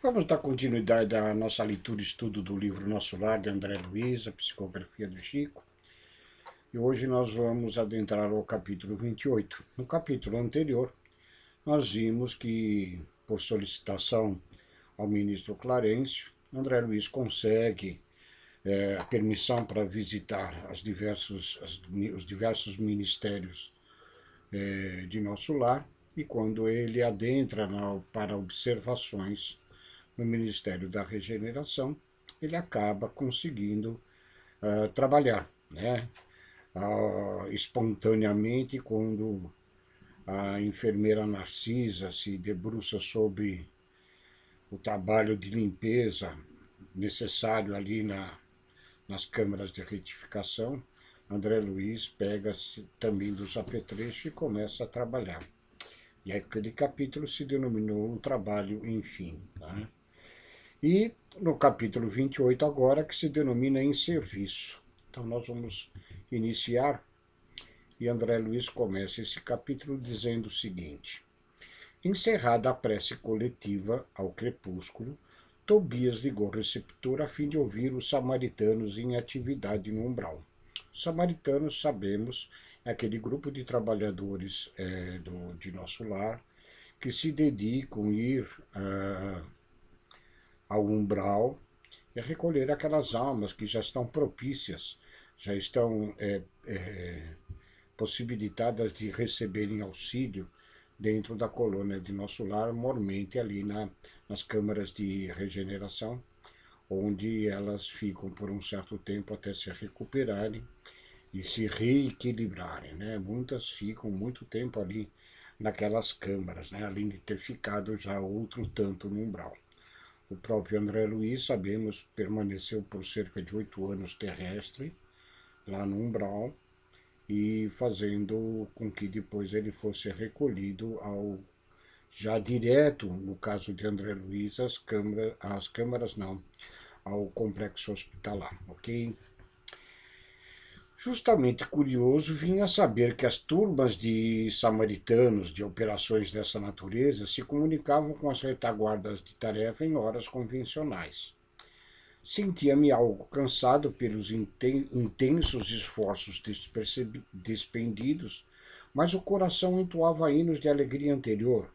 Vamos dar continuidade à nossa leitura e estudo do livro Nosso Lar, de André Luiz, a psicografia do Chico. E hoje nós vamos adentrar ao capítulo 28. No capítulo anterior, nós vimos que, por solicitação ao ministro Clarencio, André Luiz consegue a permissão para visitar os diversos ministérios de Nosso Lar, e quando ele adentra para observações no Ministério da Regeneração, ele acaba conseguindo trabalhar, né? Espontaneamente, quando a enfermeira Narcisa se debruça sobre o trabalho de limpeza necessário ali nas câmaras de retificação, André Luiz pega-se também dos apetrechos e começa a trabalhar. E aquele capítulo se denominou o trabalho, enfim. Tá? E no capítulo 28 agora, que se denomina em serviço. Então nós vamos iniciar, e André Luiz começa esse capítulo dizendo o seguinte: encerrada a prece coletiva ao crepúsculo, Tobias ligou o receptor a fim de ouvir os samaritanos em atividade no umbral. Os samaritanos, sabemos, é aquele grupo de trabalhadores de Nosso Lar que se dedicam a ir ao umbral e recolher aquelas almas que já estão propícias, já estão possibilitadas de receberem auxílio dentro da colônia de Nosso Lar, mormente ali nas câmaras de regeneração, onde elas ficam por um certo tempo até se recuperarem e se reequilibrarem, né? Muitas ficam muito tempo ali naquelas câmaras, né? Além de ter ficado já outro tanto no umbral. O próprio André Luiz, sabemos, permaneceu por cerca de 8 anos terrestre, lá no umbral, e fazendo com que depois ele fosse recolhido já direto, no caso de André Luiz, as câmaras não, ao complexo hospitalar, ok? Justamente curioso vinha saber que as turmas de samaritanos de operações dessa natureza se comunicavam com as retaguardas de tarefa em horas convencionais. Sentia-me algo cansado pelos intensos esforços despendidos, mas o coração entoava hinos de alegria anterior.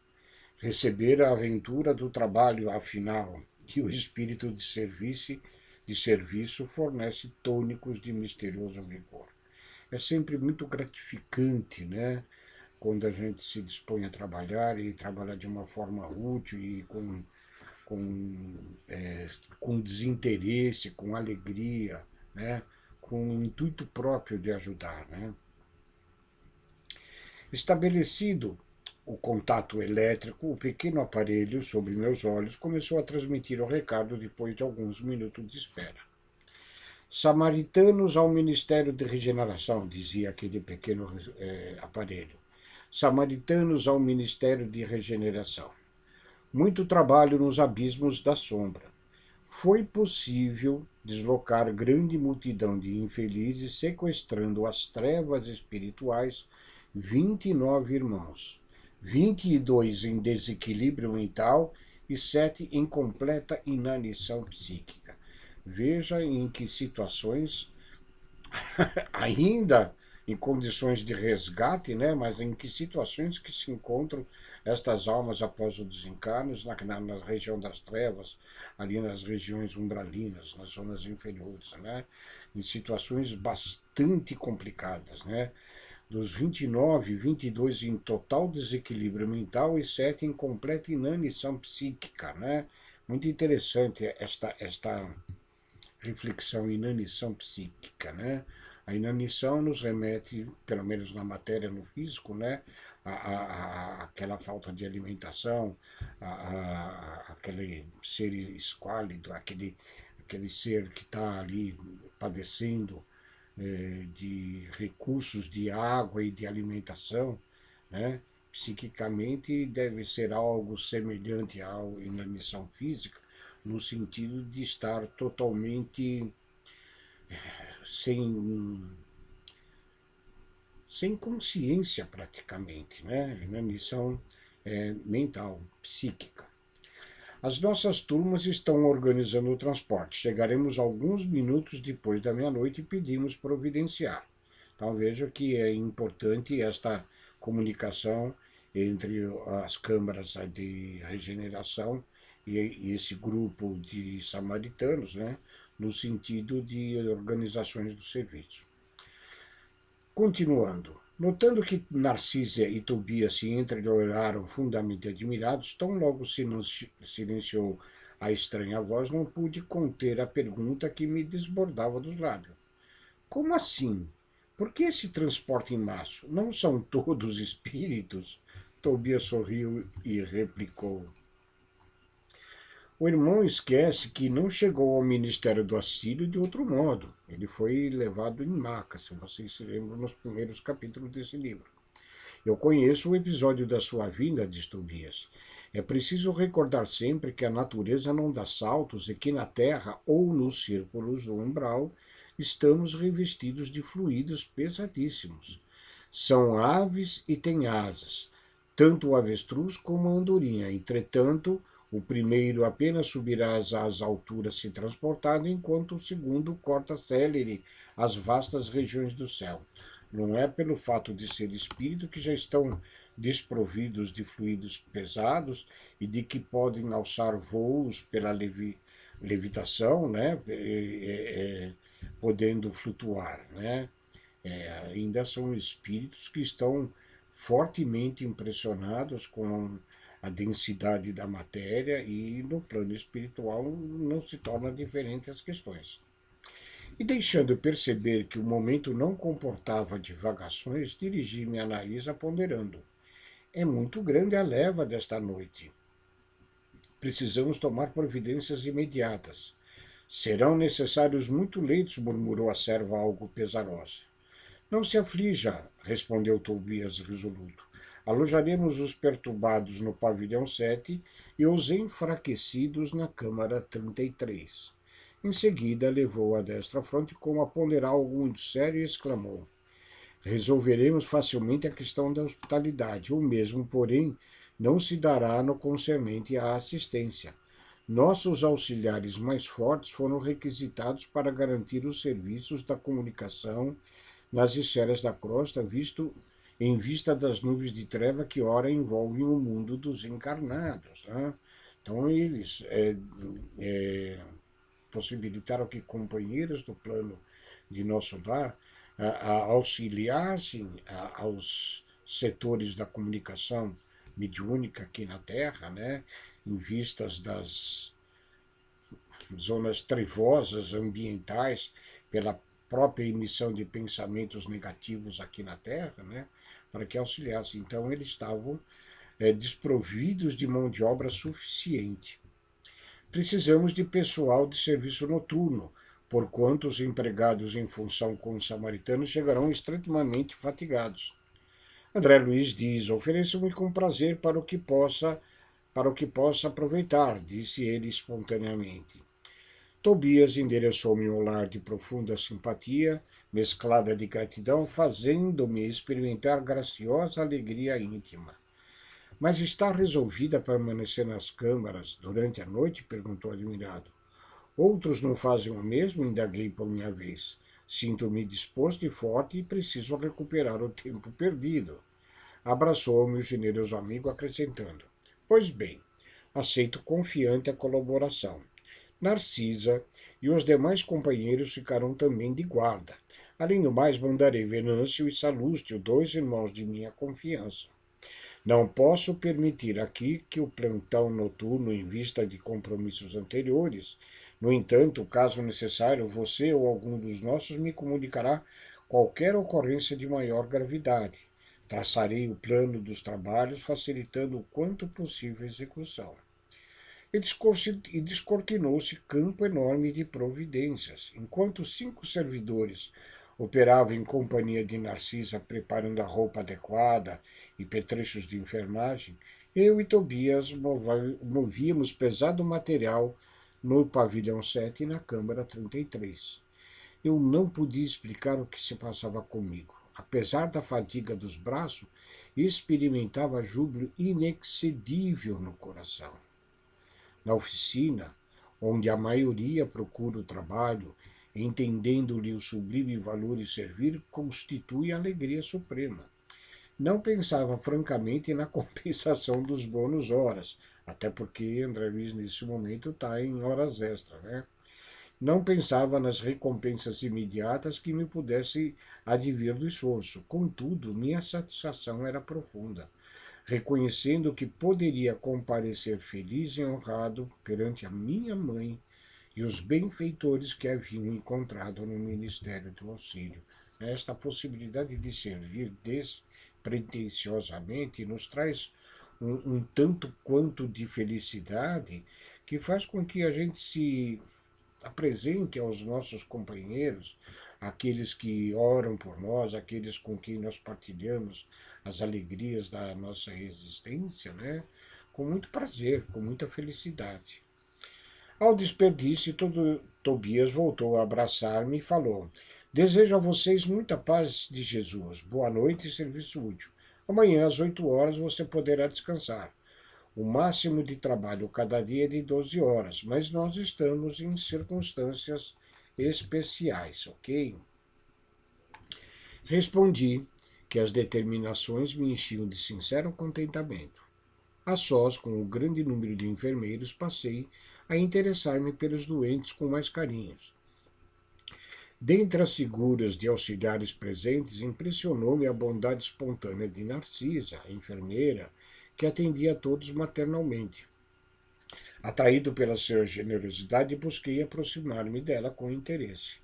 Recebera a aventura do trabalho, afinal, que o espírito de serviço fornece tônicos de misterioso vigor. É sempre muito gratificante, né? Quando a gente se dispõe a trabalhar e trabalhar de uma forma útil e com desinteresse, com alegria, né? Com o intuito próprio de ajudar. Né? Estabelecido o contato elétrico, o pequeno aparelho sobre meus olhos começou a transmitir o recado depois de alguns minutos de espera. Samaritanos ao Ministério de Regeneração, dizia aquele pequeno aparelho. Samaritanos ao Ministério de Regeneração. Muito trabalho nos abismos da sombra. Foi possível deslocar grande multidão de infelizes, sequestrando as trevas espirituais 29 irmãos, 22 em desequilíbrio mental e 7 em completa inanição psíquica. Veja em que situações, ainda em condições de resgate, né, mas em que situações que se encontram estas almas após o desencarno, na região das trevas, ali nas regiões umbralinas, nas zonas inferiores, né, em situações bastante complicadas, né, dos 29, 22 em total desequilíbrio mental e 7 em completa inanição psíquica, né, muito interessante esta reflexão, inanição psíquica, né? A inanição nos remete, pelo menos na matéria, no físico, né? Aquela falta de alimentação, aquele ser esquálido, aquele ser que está ali padecendo de recursos de água e de alimentação, né? Psiquicamente deve ser algo semelhante à inanição física, no sentido de estar totalmente sem, sem consciência praticamente, né? Inanição mental, psíquica. As nossas turmas estão organizando o transporte. Chegaremos alguns minutos depois da meia-noite e pedimos providenciar. Então veja que é importante esta comunicação entre as câmaras de regeneração e esse grupo de samaritanos, né, no sentido de organizações do serviço. Continuando. Notando que Narcisa e Tobias se entreolharam fundamente admirados, tão logo silenciou a estranha voz, não pude conter a pergunta que me desbordava dos lábios. Como assim? Por que esse transporte em massa? Não são todos espíritos? Tobias sorriu e replicou. O irmão esquece que não chegou ao Ministério do Auxílio de outro modo. Ele foi levado em maca, se vocês se lembram, nos primeiros capítulos desse livro. Eu conheço o episódio da sua vinda, diz Tobias. É preciso recordar sempre que a natureza não dá saltos e que na Terra ou nos círculos do umbral estamos revestidos de fluidos pesadíssimos. São aves e têm asas, tanto o avestruz como a andorinha. Entretanto, o primeiro apenas subirá às alturas se transportado, enquanto o segundo corta célere as vastas regiões do céu. Não é pelo fato de ser espírito que já estão desprovidos de fluidos pesados e de que podem alçar voos pela levitação, né, podendo flutuar, né? Ainda são espíritos que estão fortemente impressionados com a densidade da matéria e no plano espiritual não se torna diferente as questões. E deixando perceber que o momento não comportava divagações, dirigi-me a Narisa ponderando. É muito grande a leva desta noite. Precisamos tomar providências imediatas. Serão necessários muito leitos, murmurou a serva algo pesarosa. Não se aflija, respondeu Tobias resoluto. Alojaremos os perturbados no pavilhão 7 e os enfraquecidos na câmara 33. Em seguida, levou a destra fronte como a ponderar algo muito sério e exclamou. Resolveremos facilmente a questão da hospitalidade. O mesmo, porém, não se dará no concernente à assistência. Nossos auxiliares mais fortes foram requisitados para garantir os serviços da comunicação nas esferas da crosta, em vista das nuvens de treva que ora envolvem o mundo dos encarnados. Né? Então, eles possibilitaram que companheiros do plano de nosso lar auxiliassem aos setores da comunicação mediúnica aqui na Terra, né, em vistas das zonas trevosas ambientais, pela própria emissão de pensamentos negativos aqui na Terra, né, para que auxiliassem. Então, eles estavam desprovidos de mão de obra suficiente. Precisamos de pessoal de serviço noturno, porquanto os empregados em função com os samaritanos chegarão extremamente fatigados. André Luiz diz, ofereço-me com prazer para o que possa aproveitar, disse ele espontaneamente. Tobias endereçou-me um olhar de profunda simpatia, mesclada de gratidão, fazendo-me experimentar graciosa alegria íntima. Mas está resolvida a permanecer nas câmaras durante a noite? Perguntou admirado. Outros não fazem o mesmo? Indaguei por minha vez. Sinto-me disposto e forte e preciso recuperar o tempo perdido. Abraçou-me o generoso amigo, acrescentando. Pois bem, aceito confiante a colaboração. Narcisa e os demais companheiros ficarão também de guarda. Além do mais, mandarei Venâncio e Salústio, 2 irmãos de minha confiança. Não posso permitir aqui que o plantão noturno, em vista de compromissos anteriores. No entanto, caso necessário, você ou algum dos nossos me comunicará qualquer ocorrência de maior gravidade. Traçarei o plano dos trabalhos, facilitando o quanto possível a execução. E descortinou-se campo enorme de providências. Enquanto 5 servidores operavam em companhia de Narcisa, preparando a roupa adequada e petrechos de enfermagem, eu e Tobias movíamos pesado material no pavilhão 7 e na câmara 33. Eu não podia explicar o que se passava comigo. Apesar da fadiga dos braços, experimentava júbilo inexcedível no coração. na oficina, onde a maioria procura o trabalho, entendendo-lhe o sublime valor de servir, constitui a alegria suprema. Não pensava francamente na compensação dos bônus horas, até porque André Luiz nesse momento está em horas extras, né? Não pensava nas recompensas imediatas que me pudesse advir do esforço. Contudo, minha satisfação era profunda, reconhecendo que poderia comparecer feliz e honrado perante a minha mãe e os benfeitores que haviam encontrado no Ministério do Auxílio. Esta possibilidade de servir despretensiosamente nos traz um tanto quanto de felicidade que faz com que a gente se apresente aos nossos companheiros, aqueles que oram por nós, aqueles com quem nós partilhamos as alegrias da nossa existência, né? Com muito prazer, com muita felicidade. Ao despedisse, Tobias voltou a abraçar-me e falou: Desejo a vocês muita paz de Jesus. Boa noite e serviço útil. Amanhã, às 8 horas, você poderá descansar. O máximo de trabalho cada dia é de 12 horas, mas nós estamos em circunstâncias especiais, ok? Respondi que as determinações me enchiam de sincero contentamento. A sós com o grande número de enfermeiros, passei a interessar-me pelos doentes com mais carinhos. Dentre as figuras de auxiliares presentes, impressionou-me a bondade espontânea de Narcisa, a enfermeira, que atendia a todos maternalmente. Atraído pela sua generosidade, busquei aproximar-me dela com interesse.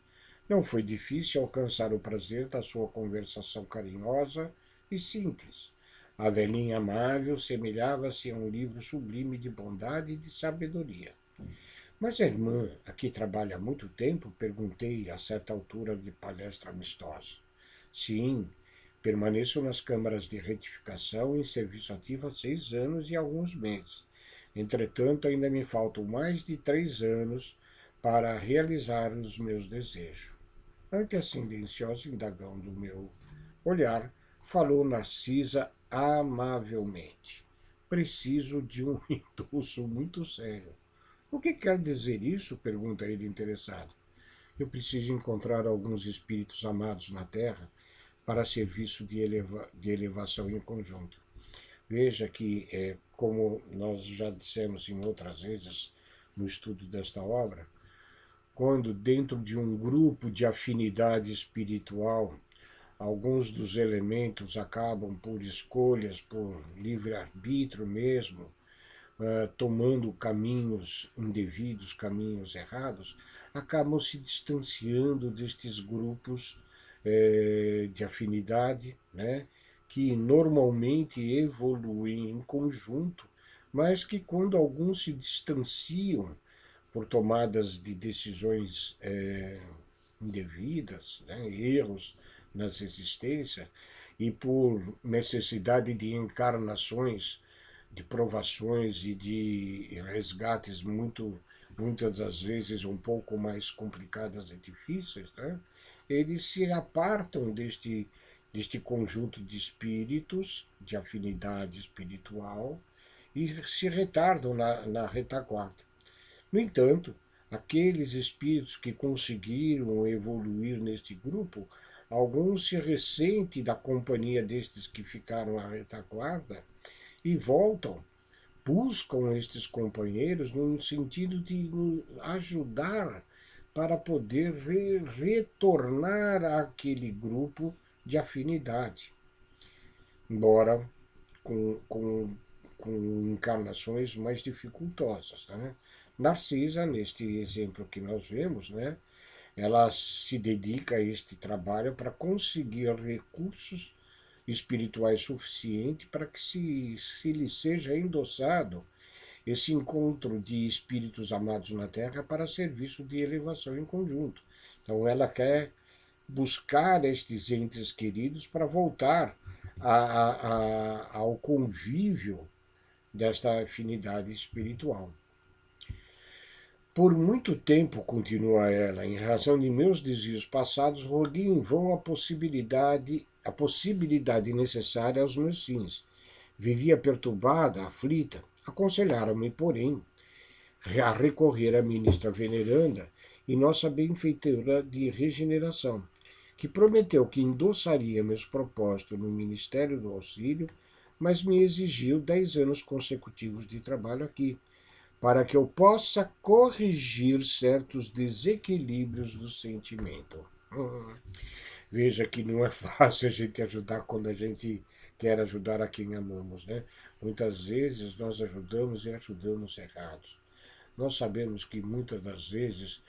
Não foi difícil alcançar o prazer da sua conversação carinhosa e simples. A velhinha amável semelhava-se a um livro sublime de bondade e de sabedoria. Mas a irmã, aqui trabalha há muito tempo? Perguntei a certa altura de palestra amistosa. Sim, permaneço nas câmaras de retificação em serviço ativo há 6 anos e alguns meses. Entretanto, ainda me faltam mais de 3 anos para realizar os meus desejos. Ante a silenciosa indagão do meu olhar, falou Narcisa amavelmente. Preciso de um impulso muito sério. O que quer dizer isso? Pergunta ele interessado. Eu preciso encontrar alguns espíritos amados na Terra para serviço de elevação em conjunto. Veja que, como nós já dissemos em outras vezes no estudo desta obra, quando dentro de um grupo de afinidade espiritual, alguns dos elementos acabam por escolhas, por livre-arbítrio mesmo, tomando caminhos indevidos, caminhos errados, acabam se distanciando destes grupos de afinidade, né, que normalmente evoluem em conjunto, mas que quando alguns se distanciam por tomadas de decisões indevidas, né, erros nas existências, e por necessidade de encarnações, de provações e de resgates muitas das vezes um pouco mais complicadas e difíceis, né? Eles se apartam deste conjunto de espíritos, de afinidade espiritual, e se retardam na retaguarda. No entanto, aqueles espíritos que conseguiram evoluir neste grupo, alguns se ressentem da companhia destes que ficaram à retaguarda e voltam, buscam estes companheiros no sentido de ajudar para poder retornar àquele grupo de afinidade, embora com encarnações mais dificultosas, né? Narcisa, neste exemplo que nós vemos, né, ela se dedica a este trabalho para conseguir recursos espirituais suficientes para que se lhe seja endossado esse encontro de espíritos amados na Terra para serviço de elevação em conjunto. Então ela quer buscar estes entes queridos para voltar ao convívio desta afinidade espiritual. Por muito tempo, continua ela, em razão de meus desvios passados, roguei em vão a possibilidade necessária aos meus fins. Vivia perturbada, aflita. Aconselharam-me, porém, a recorrer à ministra veneranda e nossa benfeitora de regeneração, que prometeu que endossaria meus propósitos no Ministério do Auxílio, mas me exigiu 10 anos consecutivos de trabalho aqui, para que eu possa corrigir certos desequilíbrios do sentimento. Veja que não é fácil a gente ajudar quando a gente quer ajudar a quem amamos, né? Muitas vezes nós ajudamos e ajudamos errados. Nós sabemos que muitas das vezes,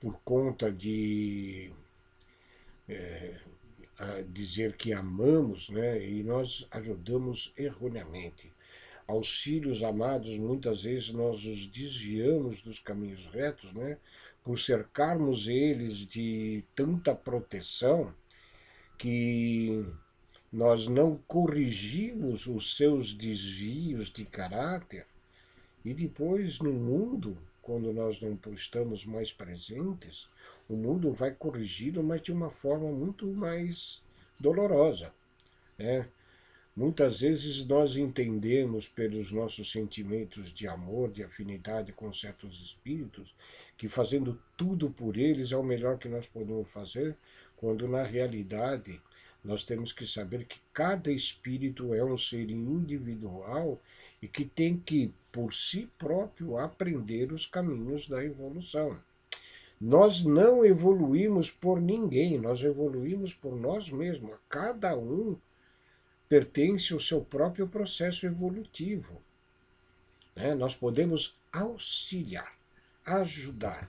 por conta de dizer que amamos, né, e nós ajudamos erroneamente. Aos filhos amados, muitas vezes nós os desviamos dos caminhos retos, né, por cercarmos eles de tanta proteção que nós não corrigimos os seus desvios de caráter e depois no mundo, quando nós não estamos mais presentes, o mundo vai corrigi-lo, mas de uma forma muito mais dolorosa, né? Muitas vezes nós entendemos pelos nossos sentimentos de amor, de afinidade com certos espíritos, que fazendo tudo por eles é o melhor que nós podemos fazer, quando na realidade nós temos que saber que cada espírito é um ser individual e que tem que, por si próprio, aprender os caminhos da evolução. Nós não evoluímos por ninguém, nós evoluímos por nós mesmos. Cada um pertence ao seu próprio processo evolutivo, né? Nós podemos auxiliar, ajudar,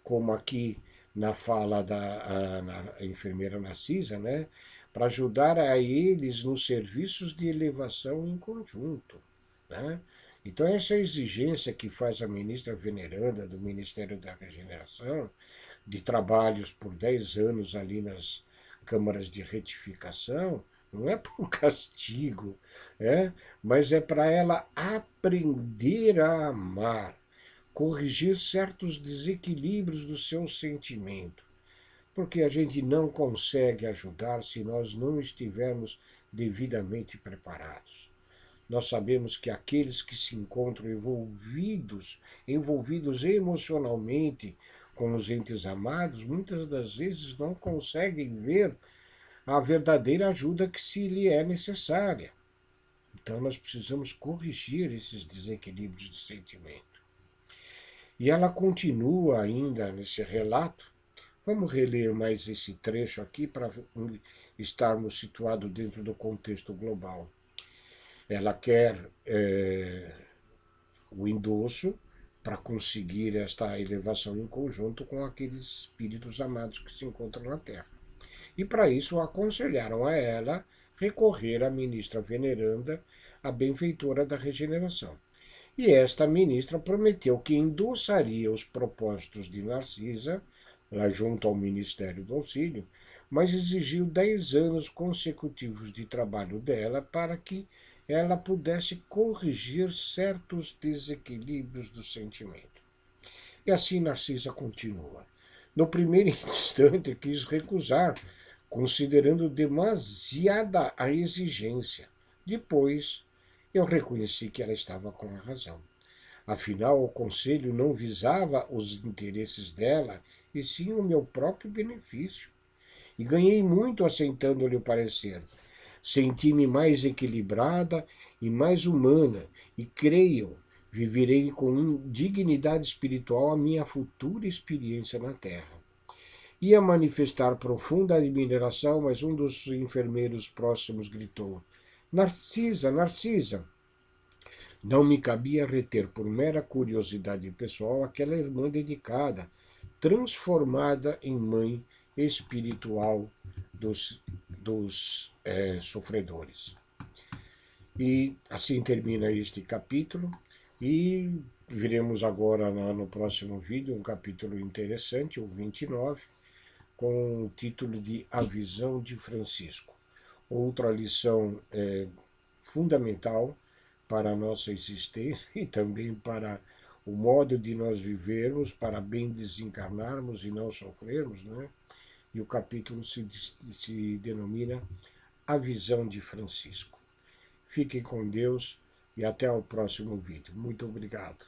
como aqui na fala da na enfermeira Narcisa, né? Para ajudar a eles nos serviços de elevação em conjunto, né? Então, essa exigência que faz a ministra veneranda do Ministério da Regeneração, de trabalhos por 10 anos ali nas câmaras de retificação, não é por castigo, mas é para ela aprender a amar, corrigir certos desequilíbrios do seu sentimento. Porque a gente não consegue ajudar se nós não estivermos devidamente preparados. Nós sabemos que aqueles que se encontram envolvidos emocionalmente com os entes amados, muitas das vezes não conseguem ver a verdadeira ajuda que se lhe é necessária. Então nós precisamos corrigir esses desequilíbrios de sentimento. E ela continua ainda nesse relato. Vamos reler mais esse trecho aqui para estarmos situados dentro do contexto global. Ela quer o endosso para conseguir esta elevação em conjunto com aqueles espíritos amados que se encontram na Terra. E para isso aconselharam a ela recorrer à ministra veneranda, a benfeitora da regeneração. E esta ministra prometeu que endossaria os propósitos de Narcisa, lá junto ao Ministério do Auxílio, mas exigiu 10 anos consecutivos de trabalho dela para que ela pudesse corrigir certos desequilíbrios do sentimento. E assim Narcisa continua. No primeiro instante quis recusar, considerando demasiada a exigência. Depois, eu reconheci que ela estava com a razão. Afinal, o conselho não visava os interesses dela, e sim o meu próprio benefício. E ganhei muito aceitando-lhe o parecer. Senti-me mais equilibrada e mais humana, e creio, viverei com dignidade espiritual a minha futura experiência na Terra. Ia manifestar profunda admiração, mas um dos enfermeiros próximos gritou: Narcisa, Narcisa! Não me cabia reter por mera curiosidade pessoal aquela irmã dedicada, transformada em mãe espiritual dos sofredores. E assim termina este capítulo, e veremos agora no próximo vídeo um capítulo interessante, o 29, com o título de A Visão de Francisco. Outra lição fundamental para a nossa existência e também para o modo de nós vivermos, para bem desencarnarmos e não sofrermos, né? E o capítulo se denomina A Visão de Francisco. Fiquem com Deus e até o próximo vídeo. Muito obrigado.